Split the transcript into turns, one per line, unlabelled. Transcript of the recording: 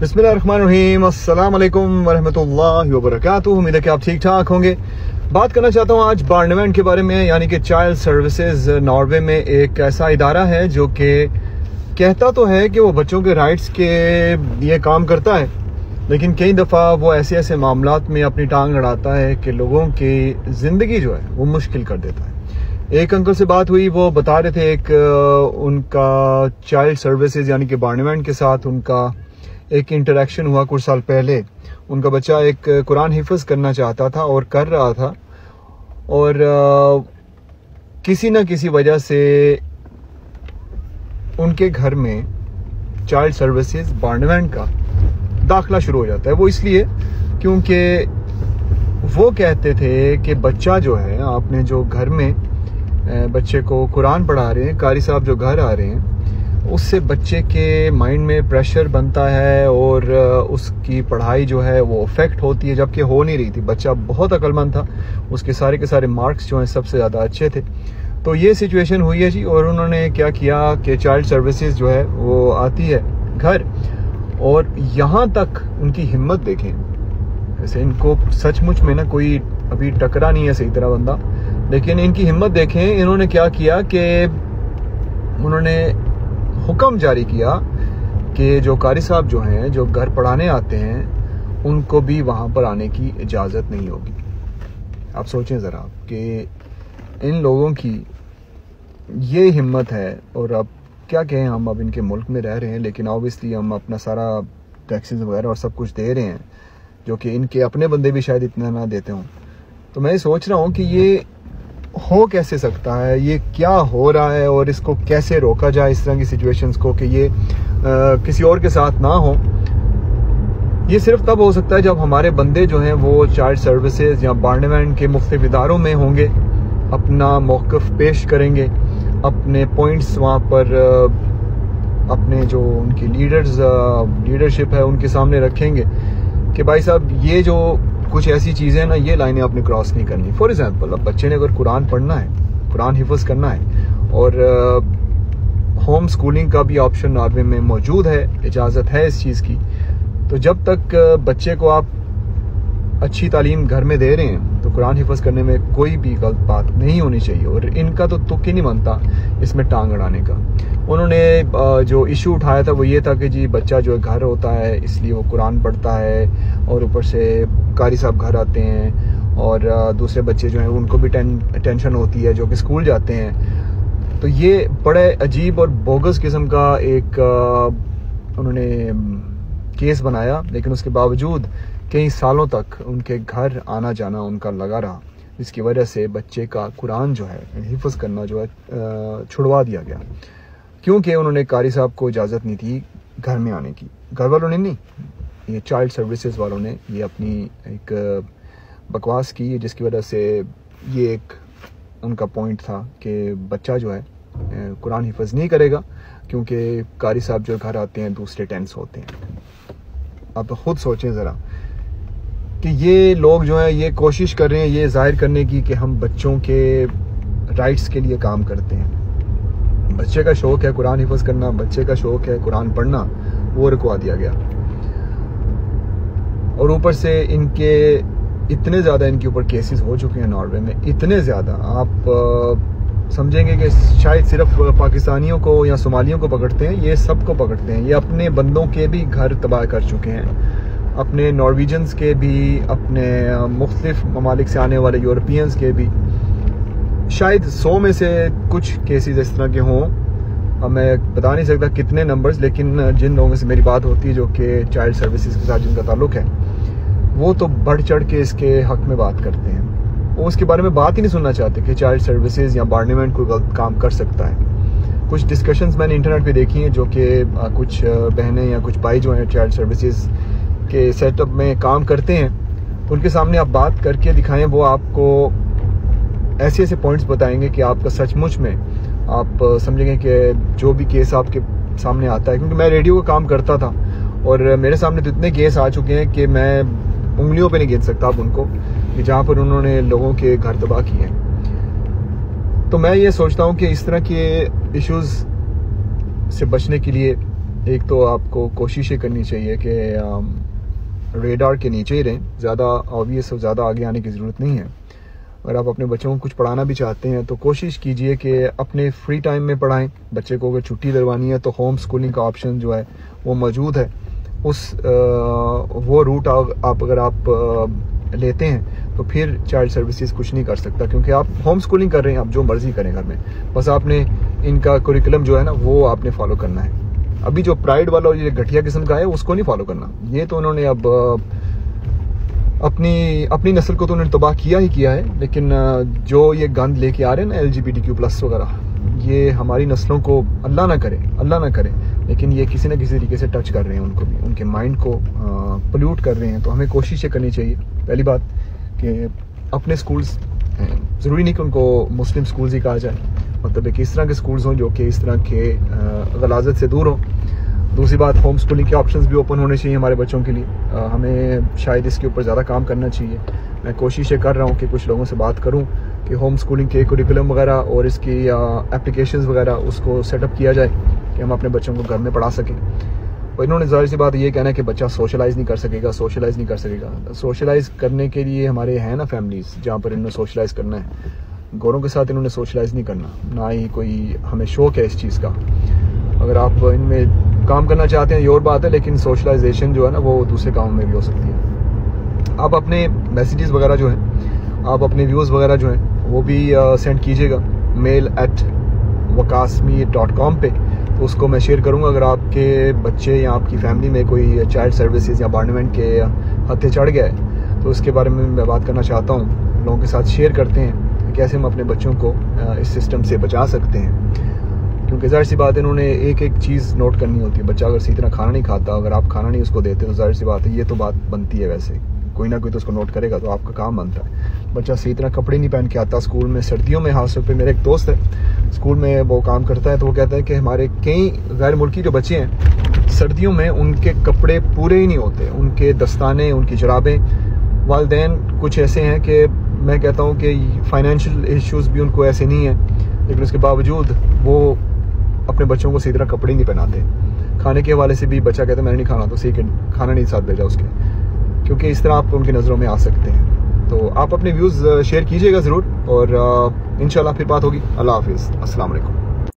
बिस्मिल्लाहिर्रहमानिर्रहीम, अस्सलाम वालेकुम वरहमतुल्लाहि वबरकातुहू। उम्मीद है कि आप ठीक ठाक होंगे। बात करना चाहता हूँ आज बार्नेवेंट के बारे में, यानी कि चाइल्ड सर्विसेज नॉर्वे में एक ऐसा इदारा है जो कि कहता तो है कि वो बच्चों के राइट्स के लिए काम करता है, लेकिन कई दफ़ा वो ऐसे ऐसे मामलात में अपनी टांग अड़ाता है कि लोगों की ज़िंदगी जो है वो मुश्किल कर देता है। एक अंकल से बात हुई, वो बता रहे थे एक उनका चाइल्ड सर्विसेज यानी कि बार्नेवेंट के साथ उनका एक इंटरेक्शन हुआ कुछ साल पहले। उनका बच्चा एक कुरान हिफ्ज़ करना चाहता था और कर रहा था, और किसी न किसी वजह से उनके घर में चाइल्ड सर्विसेज बार्नेवेंट का दाखिला शुरू हो जाता है। वो इसलिए क्योंकि वो कहते थे कि बच्चा जो है, आपने जो घर में बच्चे को कुरान पढ़ा रहे हैं, कारी साहब जो घर आ रहे हैं, उससे बच्चे के माइंड में प्रेशर बनता है और उसकी पढ़ाई जो है वो अफेक्ट होती है, जबकि हो नहीं रही थी। बच्चा बहुत अक्लमंद था, उसके सारे के सारे मार्क्स जो हैं सबसे ज़्यादा अच्छे थे। तो ये सिचुएशन हुई है जी, और उन्होंने क्या किया कि चाइल्ड सर्विसेज जो है वो आती है घर, और यहाँ तक उनकी हिम्मत देखें। ऐसे इनको सचमुच में ना कोई अभी टकरा नहीं है सही तरह बंदा, लेकिन इनकी हिम्मत देखें। इन्होंने क्या किया कि उन्होंने हुक्म जारी किया कि जो कारी साहब जो हैं, जो घर पढ़ाने आते हैं, उनको भी वहाँ पर आने की इजाज़त नहीं होगी। आप सोचें ज़रा कि इन लोगों की ये हिम्मत है। और अब क्या कहें, हम अब इनके मुल्क में रह रहे हैं, लेकिन ऑब्वियसली हम अपना सारा टैक्सेस वगैरह और सब कुछ दे रहे हैं, जो कि इनके अपने बंदे भी शायद इतना ना देते हों। तो मैं सोच रहा हूँ कि ये हो कैसे सकता है, ये क्या हो रहा है, और इसको कैसे रोका जाए, इस तरह की सिचुएशंस को, कि ये किसी और के साथ ना हो। ये सिर्फ तब हो सकता है जब हमारे बंदे जो हैं वो चाइल्ड सर्विसेज या बार्नेवेंट के मुख्तलिफ इदारों में होंगे, अपना मौक़िफ़ पेश करेंगे, अपने पॉइंट्स वहाँ पर अपने जो उनकी लीडरशिप है उनके सामने रखेंगे कि भाई साहब ये जो कुछ ऐसी चीज़ें ना, ये लाइनें आपने क्रॉस नहीं करनी। फॉर एग्जांपल, अब बच्चे ने अगर कुरान पढ़ना है, कुरान हिफ्ज़ करना है, और होम स्कूलिंग का भी ऑप्शन नॉर्वे में मौजूद है, इजाज़त है इस चीज़ की, तो जब तक बच्चे को आप अच्छी तालीम घर में दे रहे हैं तो कुरान हिफ्ज़ करने में कोई भी गलत बात नहीं होनी चाहिए। और इनका तो तुक ही नहीं बनता इसमें टांग अड़ाने का। उन्होंने जो इशू उठाया था वो ये था कि जी बच्चा जो है घर होता है इसलिए वो कुरान पढ़ता है, और ऊपर से कारी साहब घर आते हैं, और दूसरे बच्चे जो हैं उनको भी टेंशन होती है जो कि स्कूल जाते हैं। तो ये बड़े अजीब और बोगस किस्म का एक उन्होंने केस बनाया, लेकिन उसके बावजूद कई सालों तक उनके घर आना जाना उनका लगा रहा, जिसकी वजह से बच्चे का कुरान जो है हिफ्ज़ करना जो है छुड़वा दिया गया, क्योंकि उन्होंने कारी साहब को इजाज़त नहीं थी घर में आने की। घर वालों ने नहीं, ये चाइल्ड सर्विसेज वालों ने ये अपनी एक बकवास की, जिसकी वजह से ये एक उनका पॉइंट था कि बच्चा जो है कुरान हिफ्ज़ नहीं करेगा, क्योंकि कारी साहब जो घर आते हैं दूसरे टेंस होते हैं। आप तो खुद सोचें ज़रा कि ये लोग जो हैं ये कोशिश कर रहे हैं ये जाहिर करने की कि हम बच्चों के राइट्स के लिए काम करते हैं। बच्चे का शौक़ है कुरान हिफ्ज़ करना, बच्चे का शौक़ है कुरान पढ़ना, वो रुकवा दिया गया। और ऊपर से इनके इतने ज़्यादा इनके ऊपर केसेस हो चुके हैं नॉर्वे में, इतने ज़्यादा, आप समझेंगे कि शायद सिर्फ पाकिस्तानियों को या सोमालियों को पकड़ते हैं, ये सबको पकड़ते हैं। ये अपने बंदों के भी घर तबाह कर चुके हैं, अपने नॉर्वेजियंस के भी, अपने मुख्तलिफ ममालिक से आने वाले यूरोपियंस के भी। शायद 100 में से कुछ केसेस इस तरह के हों, अब मैं बता नहीं सकता कितने नंबर्स, लेकिन जिन लोगों से मेरी बात होती है जो कि चाइल्ड सर्विसेज के साथ जिनका ताल्लुक़ है, वो तो बढ़ चढ़ के इसके हक़ में बात करते हैं। वो उसके बारे में बात ही नहीं सुनना चाहते कि चाइल्ड सर्विसेज या बार्नेवेंट कोई गलत काम कर सकता है। कुछ डिस्कशंस मैंने इंटरनेट पे देखी हैं जो कि कुछ बहनें या कुछ भाई जो हैं चाइल्ड सर्विसेज के सेटअप में काम करते हैं, उनके सामने आप बात करके दिखाएं, वो आपको ऐसे ऐसे पॉइंट्स बताएंगे कि आपका सचमुच में आप समझेंगे कि जो भी केस आपके सामने आता है, क्योंकि मैं रेडियो का काम करता था और मेरे सामने तो इतने केस आ चुके हैं कि मैं उंगलियों पे नहीं गिन सकता आप उनको, कि जहाँ पर उन्होंने लोगों के घर तबाह किए हैं। तो मैं ये सोचता हूँ कि इस तरह के इश्यूज़ से बचने के लिए एक तो आपको कोशिश ये करनी चाहिए कि रेडार के नीचे ही रहें, ज़्यादा ऑब्वियस और ज़्यादा आगे आने की ज़रूरत नहीं है। अगर आप अपने बच्चों को कुछ पढ़ाना भी चाहते हैं तो कोशिश कीजिए कि अपने फ्री टाइम में पढ़ाएं। बच्चे को अगर छुट्टी दिलवानी है तो होम स्कूलिंग का ऑप्शन जो है वो मौजूद है। वो रूट आप अगर आप लेते हैं तो फिर चाइल्ड सर्विसेज कुछ नहीं कर सकता, क्योंकि आप होम स्कूलिंग कर रहे हैं, आप जो मर्जी करें घर में, बस आपने इनका करिकुलम जो है ना वो आपने फॉलो करना है। अभी जो प्राइड वाला और ये घटिया किस्म का है उसको नहीं फॉलो करना। ये तो उन्होंने अब अपनी नस्ल को तो उन्होंने तबाह किया ही किया है, लेकिन जो ये गंद लेके आ रहे हैं ना LGBTQ+ वगैरह, ये हमारी नस्लों को अल्लाह ना करे, लेकिन ये किसी न किसी तरीके से टच कर रहे हैं उनको भी, उनके माइंड को पोल्यूट कर रहे हैं। तो हमें कोशिश ये करनी चाहिए, पहली बात कि अपने स्कूल्स, ज़रूरी नहीं कि उनको मुस्लिम स्कूल्स ही कहा जाए, मतलब एक इस तरह के स्कूल्स हों जो कि इस तरह के गलाजत से दूर हों। दूसरी बात, होम स्कूलिंग के ऑप्शंस भी ओपन होने चाहिए हमारे बच्चों के लिए। हमें शायद इसके ऊपर ज़्यादा काम करना चाहिए। मैं कोशिश कर रहा हूँ कि कुछ लोगों से बात करूँ कि होम स्कूलिंग के करिकुलम वगैरह और इसकी एप्लीकेशंस वगैरह उसको सेटअप किया जाए कि हम अपने बच्चों को घर में पढ़ा सकें। और इन्होंने ज़ाहिर सी बात ये कहना है कि बच्चा सोशलाइज़ नहीं कर सकेगा। सोशलाइज़ करने के लिए हमारे हैं ना फैमिलीज़ जहाँ पर इन्होंने सोशलाइज़ करना है। गोरों के साथ इन्होंने सोशलाइज़ नहीं करना, ना ही कोई हमें शौक है इस चीज़ का। अगर आप इनमें काम करना चाहते हैं ये और बात है, लेकिन सोशलाइजेशन जो है ना वो दूसरे कामों में भी हो सकती है। आप अपने मैसेजेस वगैरह जो हैं, आप अपने व्यूज़ वगैरह जो हैं वो भी सेंड कीजिएगा mail@wakasmeet.com पे, तो उसको मैं शेयर करूँगा। अगर आपके बच्चे या आपकी फैमिली में कोई चाइल्ड सर्विसेज या बार्नवेंट के हत्थे चढ़ गया है तो उसके बारे में मैं बात करना चाहता हूँ। लोगों के साथ शेयर करते हैं कि कैसे हम अपने बच्चों को इस सिस्टम से बचा सकते हैं, क्योंकि ज़ाहिर सी बात है इन्होंने एक चीज़ नोट करनी होती है। बच्चा अगर सही तरह खाना नहीं खाता, अगर आप खाना नहीं उसको देते तो ज़ाहिर सी बात है ये तो बात बनती है, वैसे कोई ना कोई तो उसको नोट करेगा, तो आपका काम बनता है। बच्चा सही तरह कपड़े नहीं पहन के आता स्कूल में, सर्दियों में हाउस पे, मेरा एक दोस्त है स्कूल में वो काम करता है, तो वो कहता है कि हमारे कई गैर मुल्की जो बच्चे हैं सर्दियों में उनके कपड़े पूरे ही नहीं होते, उनके दस्ताने, उनकी जुराबें। वालिदैन कुछ ऐसे हैं कि मैं कहता हूँ कि फाइनेंशियल इश्यूज़ भी उनको ऐसे नहीं है, लेकिन उसके बावजूद वो अपने बच्चों को सही तरह कपड़े नहीं पहनाते। खाने के हवाले से भी बच्चा कहता है मैंने नहीं खाना, तो सही खाना नहीं साथ भेजा उसके, क्योंकि इस तरह आप उनकी नज़रों में आ सकते हैं। तो आप अपने व्यूज़ शेयर कीजिएगा ज़रूर, और इंशाल्लाह फिर बात होगी। अल्लाह हाफिज़, अस्सलाम वालेकुम।